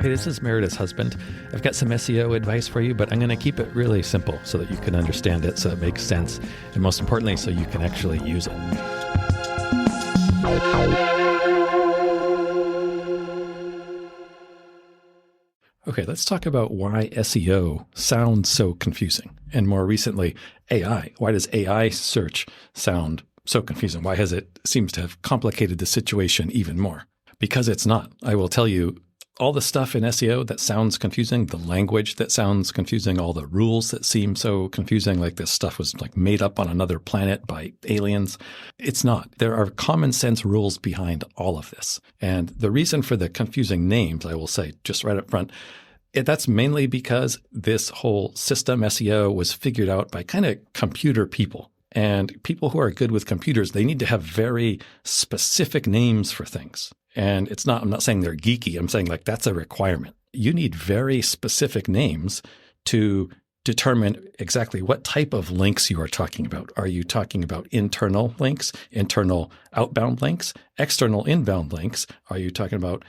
Hey, this is Meredith's husband. I've got some SEO advice for you, but I'm going to keep it really simple so that you can understand it, so it makes sense, and most importantly, so you can actually use it. Okay, let's talk about why SEO sounds so confusing. And more recently, AI. Why does AI search sound so confusing? Why has it seems to have complicated the situation even more? Because it's not. I will tell you, all the stuff in SEO that sounds confusing, the language that sounds confusing, all the rules that seem so confusing, like this stuff was like made up on another planet by aliens. It's not. There are common sense rules behind all of this. And the reason for the confusing names, I will say just right up front, that's mainly because this whole system, SEO, was figured out by kind of computer people. And people who are good with computers, they need to have very specific names for things. And I'm not saying they're geeky. I'm saying like that's a requirement. You need very specific names to determine exactly what type of links you are talking about. Are you talking about internal links, internal outbound links, external inbound links? Are you talking about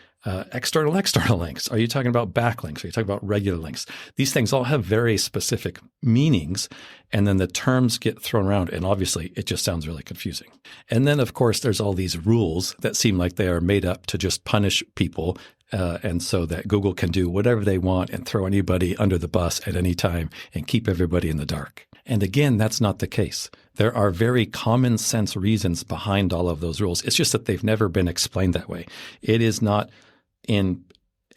external links? Are you talking about backlinks? Are you talking about regular links? These things all have very specific meanings, and then the terms get thrown around, and obviously it just sounds really confusing. And then, of course, there's all these rules that seem like they are made up to just punish people, and so that Google can do whatever they want and throw anybody under the bus at any time and keep everybody in the dark. And again, that's not the case. There are very common sense reasons behind all of those rules. It's just that they've never been explained that way. It is not in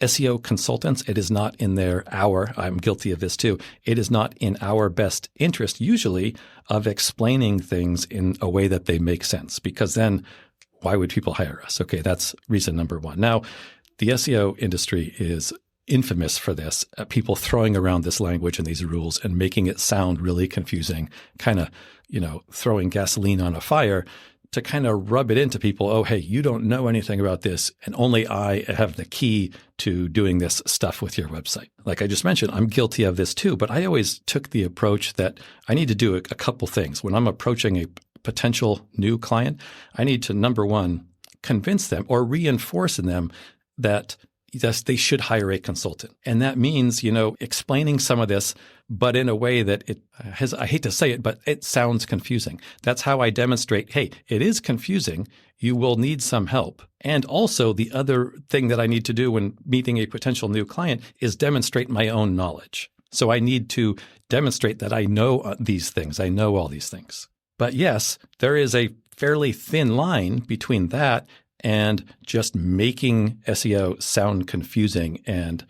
SEO consultants, it is not in I'm guilty of this too, it is not in our best interest usually of explaining things in a way that they make sense, because then why would people hire us? Okay, that's reason number one. Now, the SEO industry is infamous for this, people throwing around this language and these rules and making it sound really confusing, kind of, throwing gasoline on a fire to kind of rub it into people. Oh, hey, you don't know anything about this, and only I have the key to doing this stuff with your website. Like I just mentioned, I'm guilty of this too, but I always took the approach that I need to do a couple things. When I'm approaching a potential new client, I need to, number one, convince them or reinforce in them that yes, they should hire a consultant. And that means, explaining some of this, but in a way that I hate to say it, but it sounds confusing. That's how I demonstrate, hey, it is confusing. You will need some help. And also the other thing that I need to do when meeting a potential new client is demonstrate my own knowledge. So I need to demonstrate that I know these things. I know all these things. But yes, there is a fairly thin line between that and just making SEO sound confusing and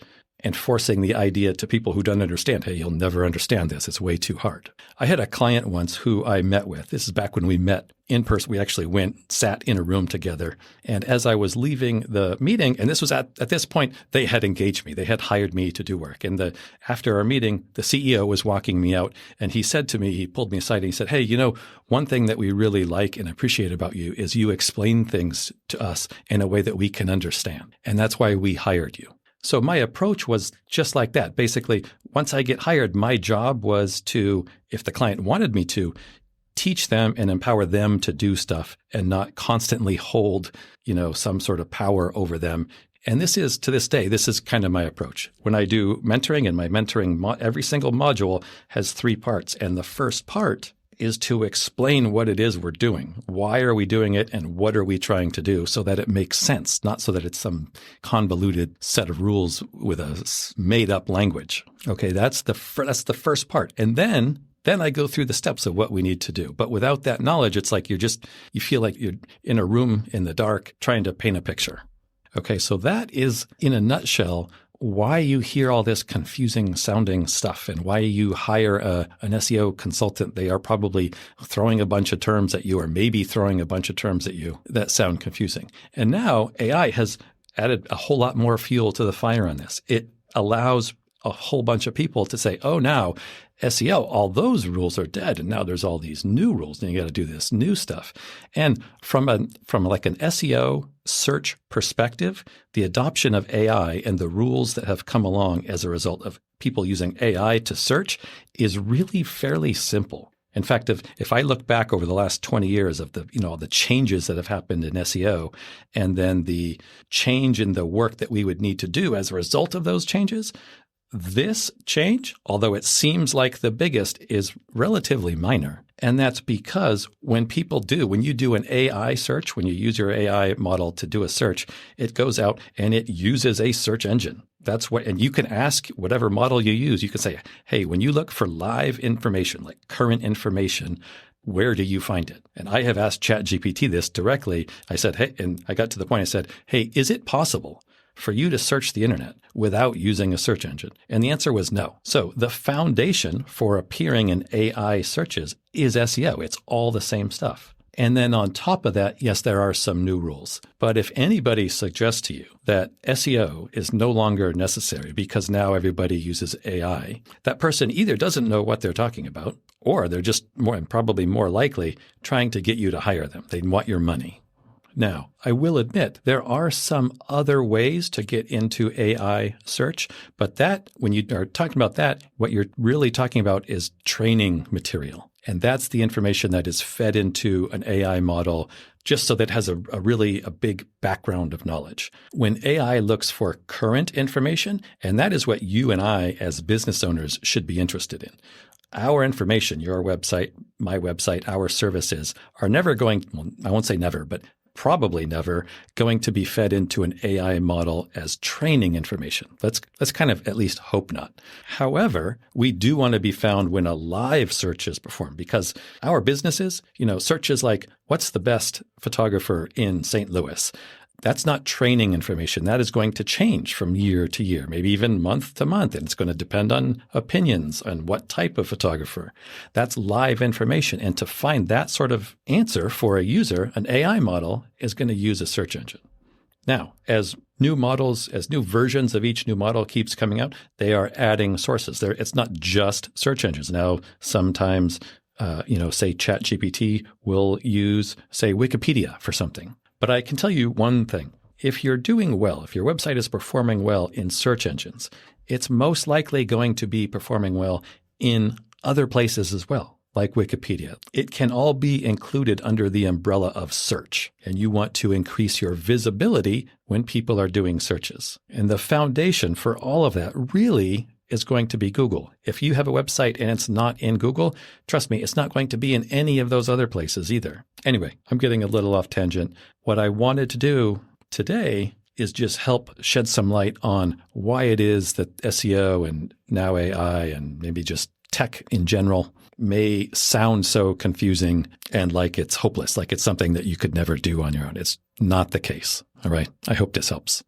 forcing the idea to people who don't understand, hey, you'll never understand this. It's way too hard. I had a client once who I met with. This is back when we met in person. We actually sat in a room together. And as I was leaving the meeting, and this was at this point, they had engaged me. They had hired me to do work. And after our meeting, the CEO was walking me out, and he said to me, he pulled me aside and he said, hey, one thing that we really like and appreciate about you is you explain things to us in a way that we can understand. And that's why we hired you. So my approach was just like that. Basically, once I get hired, my job was to, if the client wanted me to, teach them and empower them to do stuff and not constantly hold, some sort of power over them. And this is, to this day, this is kind of my approach. When I do mentoring, and my mentoring, every single module has 3 parts. And the first part is to explain what it is we're doing. Why are we doing it, and what are we trying to do, so that it makes sense, not so that it's some convoluted set of rules with a made-up language. Okay, that's the first part. And then I go through the steps of what we need to do. But without that knowledge, it's like you feel like you're in a room in the dark trying to paint a picture. Okay, so that is, in a nutshell, why you hear all this confusing sounding stuff and why you hire an SEO consultant. They are probably throwing a bunch of terms at you, or maybe throwing a bunch of terms at you that sound confusing. And now AI has added a whole lot more fuel to the fire on this. It allows a whole bunch of people to say, oh, now SEO, all those rules are dead, and now there's all these new rules, and you got to do this new stuff. And from like an SEO search perspective, the adoption of AI and the rules that have come along as a result of people using AI to search is really fairly simple. In fact, if I look back over the last 20 years of the changes that have happened in SEO, and then the change in the work that we would need to do as a result of those changes, this change, although it seems like the biggest, is relatively minor. And that's because when you do an AI search, when you use your AI model to do a search, it goes out and it uses a search engine. And you can ask whatever model you use. You can say, hey, when you look for live information, like current information, where do you find it? And I have asked ChatGPT this directly. I said, hey, and I got to the point, I said, hey, is it possible for you to search the internet without using a search engine? And the answer was no. So the foundation for appearing in AI searches is SEO. It's all the same stuff. And then on top of that, yes, there are some new rules. But if anybody suggests to you that SEO is no longer necessary because now everybody uses AI, that person either doesn't know what they're talking about, or they're just probably more likely trying to get you to hire them. They want your money. Now, I will admit there are some other ways to get into AI search, but that, when you are talking about that, what you're really talking about is training material. And that's the information that is fed into an AI model just so that it has a big background of knowledge. When AI looks for current information, and that is what you and I as business owners should be interested in. Our information, your website, my website, our services are never I won't say never, but probably never going to be fed into an AI model as training information. Let's kind of at least hope not. However, we do want to be found when a live search is performed, because our businesses, searches like, what's the best photographer in St. Louis? That's not training information. That is going to change from year to year, maybe even month to month. And it's going to depend on opinions on what type of photographer. That's live information. And to find that sort of answer for a user, an AI model is going to use a search engine. Now, as new versions of each new model keeps coming out, they are adding sources. It's not just search engines. Now, sometimes, say ChatGPT will use, say, Wikipedia for something. But I can tell you one thing. If you're doing well, if your website is performing well in search engines, it's most likely going to be performing well in other places as well, like Wikipedia. It can all be included under the umbrella of search, and you want to increase your visibility when people are doing searches. And the foundation for all of that really is going to be Google. If you have a website and it's not in Google, trust me, it's not going to be in any of those other places either. Anyway, I'm getting a little off tangent. What I wanted to do today is just help shed some light on why it is that SEO and now AI and maybe just tech in general may sound so confusing and like it's hopeless, like it's something that you could never do on your own. It's not the case. All right. I hope this helps.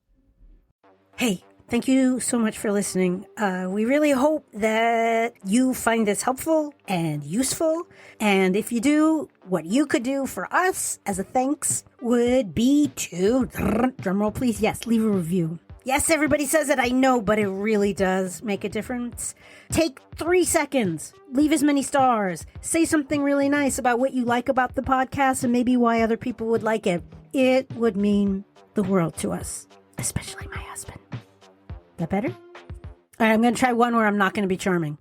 Hey. Thank you so much for listening. We really hope that you find this helpful and useful. And if you do, what you could do for us as a thanks would be to, drumroll please, yes, leave a review. Yes, everybody says it, I know, but it really does make a difference. Take 3 seconds, leave as many stars, say something really nice about what you like about the podcast and maybe why other people would like it. It would mean the world to us, especially my husband. That better? All right, I'm going to try one where I'm not going to be charming.